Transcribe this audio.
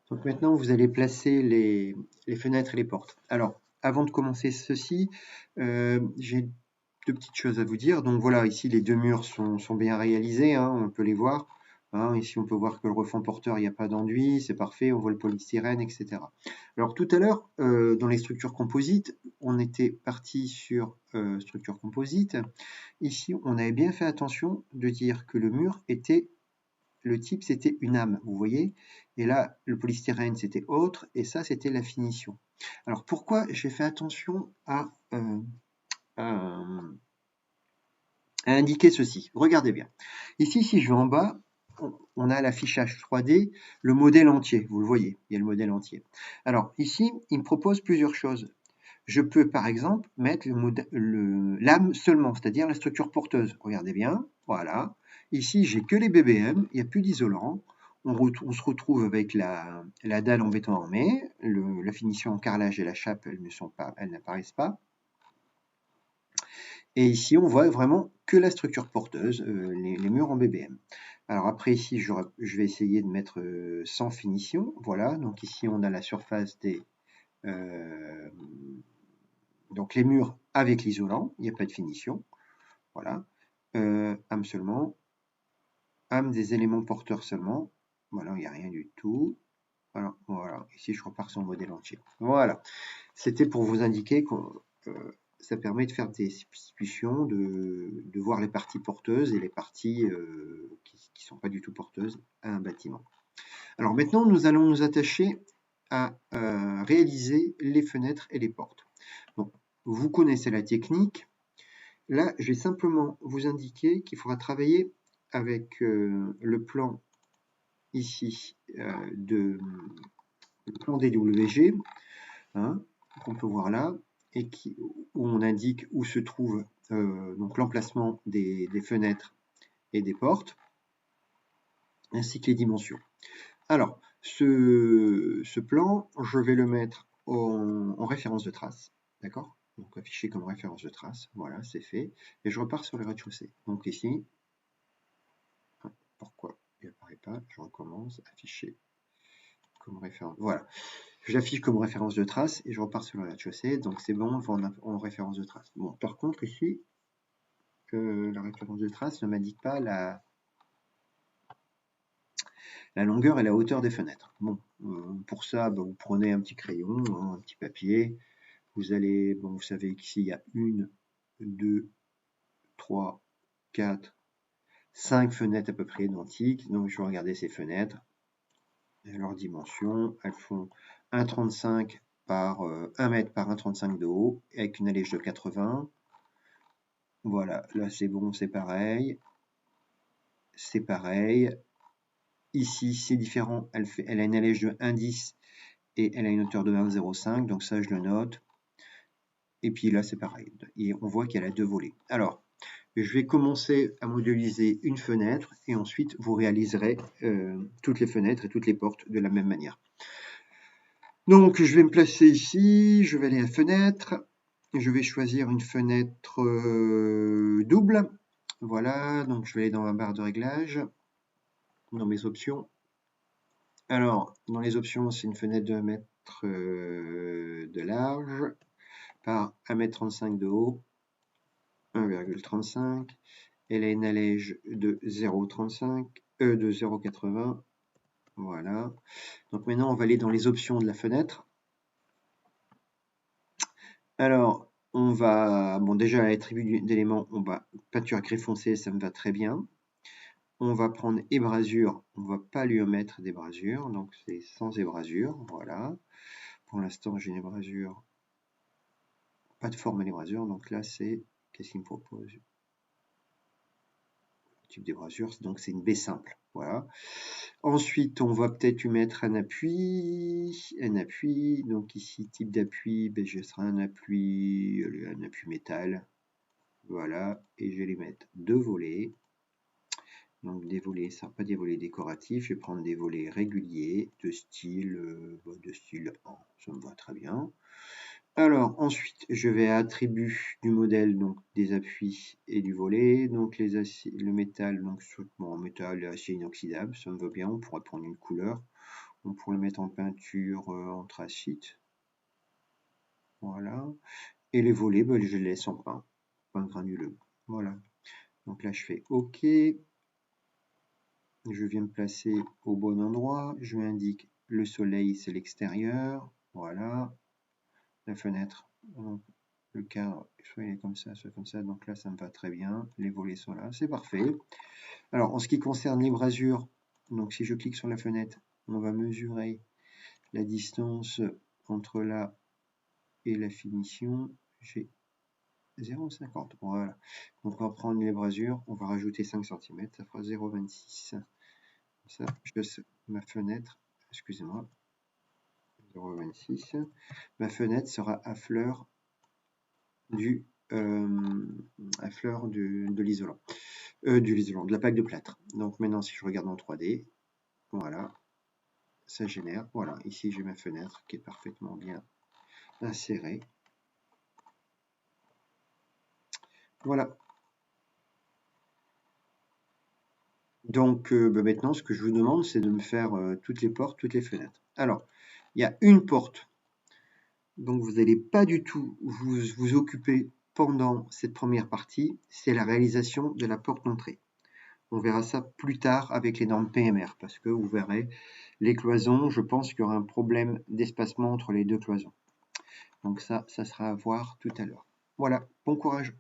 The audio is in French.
Donc maintenant, vous allez placer les fenêtres et les portes. Alors, avant de commencer ceci, j'ai deux petites choses à vous dire. Donc voilà, ici les deux murs sont bien réalisés, hein, on peut les voir. Hein, ici, on peut voir que le refend porteur, il n'y a pas d'enduit, c'est parfait, on voit le polystyrène, etc. Alors tout à l'heure, dans les structures composites, on était parti sur structure composite. Ici, on avait bien fait attention de dire que le mur était le type, c'était une âme, vous voyez. Et là, le polystyrène, c'était autre, et ça, c'était la finition. Alors, pourquoi j'ai fait attention à indiquer ceci? Regardez bien. Ici, si je vais en bas, on a l'affichage 3D, le modèle entier, vous le voyez, il y a le modèle entier. Alors, ici, il me propose plusieurs choses. Je peux, par exemple, mettre l'âme seulement, c'est-à-dire la structure porteuse. Regardez bien, voilà. Ici, j'ai que les BBM, il n'y a plus d'isolant. On se retrouve avec la dalle en béton armé, la finition en carrelage et la chape, elles n'apparaissent pas. Et ici, on voit vraiment que la structure porteuse, les murs en BBM. Alors après, ici, je vais essayer de mettre sans finition. Voilà, donc ici, on a la surface donc les murs avec l'isolant, il n'y a pas de finition. Voilà. Âme seulement. Âme des éléments porteurs seulement. Voilà, il n'y a rien du tout. Voilà, voilà. Ici, je repars sur le modèle entier. Voilà. C'était pour vous indiquer que ça permet de faire des substitutions, de voir les parties porteuses et les parties qui ne sont pas du tout porteuses à un bâtiment. Alors maintenant, nous allons nous attacher à réaliser les fenêtres et les portes. Donc, vous connaissez la technique. Là, je vais simplement vous indiquer qu'il faudra travailler avec le plan ici le plan DWG, hein, qu'on peut voir là, et où on indique où se trouve donc l'emplacement des fenêtres et des portes, ainsi que les dimensions. Alors, ce plan, je vais le mettre en référence de trace, d'accord? Donc affiché comme référence de trace, voilà, c'est fait. Et je repars sur le rez-de-chaussée. Donc ici, pourquoi il n'apparaît pas? Je recommence, afficher comme référence. Voilà, j'affiche comme référence de trace et je repars sur le rez-de-chaussée. Donc c'est bon, on va en référence de trace. Bon, par contre ici, la référence de trace ne m'indique pas la longueur et la hauteur des fenêtres. Bon, pour ça, vous prenez un petit crayon, hein, un petit papier. Vous allez, bon, vous savez qu'ici, il y a 1, 2, 3, 4, 5 fenêtres à peu près identiques. Donc, je vais regarder ces fenêtres. Et leurs dimensions, elles font 1,35 par 1 mètre par 1,35 de haut, avec une allège de 80. Voilà, là c'est bon, c'est pareil. C'est pareil. Ici, c'est différent. Elle a une allège de 1,10 et elle a une hauteur de 1,05. Donc ça, je le note. Et puis là, c'est pareil. Et on voit qu'elle a 2 volets. Alors, je vais commencer à modéliser une fenêtre et ensuite vous réaliserez toutes les fenêtres et toutes les portes de la même manière. Donc je vais me placer ici, je vais aller à fenêtre, je vais choisir une fenêtre double. Voilà, donc je vais aller dans ma barre de réglage, dans mes options. Alors, dans les options, c'est une fenêtre de 1 mètre de large par 1,35 m de haut, 1,35. Elle a une allège de 0,35, de 0,80. Voilà. Donc maintenant, on va aller dans les options de la fenêtre. Alors, on va, bon déjà, l'attribut d'éléments, on va peinture à grès foncé, ça me va très bien. On va prendre ébrasure, on va pas lui omettre d'ébrasure, donc c'est sans ébrasure, voilà. Pour l'instant, j'ai une ébrasure, pas de forme à l'ébrasure, donc là, c'est, qu'est-ce qu'il me propose? Type d'ébrasure, donc c'est une baie simple, voilà. Ensuite, on va peut-être lui mettre un appui, donc ici, type d'appui, ben, je serai un appui métal, voilà, et je vais lui mettre 2 volets, donc des volets, ça pas des volets décoratifs, je vais prendre des volets réguliers, de style 1, ça me va très bien. Alors ensuite, je vais à attributs du modèle, donc des appuis et du volet, donc le métal, donc en métal et acier inoxydable, ça me va bien, on pourrait prendre une couleur, On pourrait le mettre en peinture anthracite. Voilà. Et les volets, ben, je les laisse en peint granuleux. Voilà. Donc là, je fais OK. Je viens me placer au bon endroit. Je m'indique le soleil, c'est l'extérieur. Voilà. La fenêtre, le cadre, soit il est comme ça, soit comme ça. Donc là, ça me va très bien. Les volets sont là. C'est parfait. Alors, en ce qui concerne les brasures, donc si je clique sur la fenêtre, on va mesurer la distance entre là et la finition. J'ai 0,50. Voilà. Donc on va prendre les brasures, on va rajouter 5 cm, ça fera 0,26. Ça, ma fenêtre, excusez-moi, 0,26. Ma fenêtre sera à fleur de l'isolant, de la plaque de plâtre. Donc maintenant, si je regarde en 3D, voilà, ça génère. Voilà, ici j'ai ma fenêtre qui est parfaitement bien insérée. Voilà. Donc maintenant, ce que je vous demande, c'est de me faire toutes les portes, toutes les fenêtres. Alors, il y a une porte, donc vous n'allez pas du tout vous occuper pendant cette première partie, c'est la réalisation de la porte d'entrée. On verra ça plus tard avec les normes PMR, parce que vous verrez, les cloisons, je pense qu'il y aura un problème d'espacement entre les deux cloisons. Donc ça sera à voir tout à l'heure. Voilà, bon courage.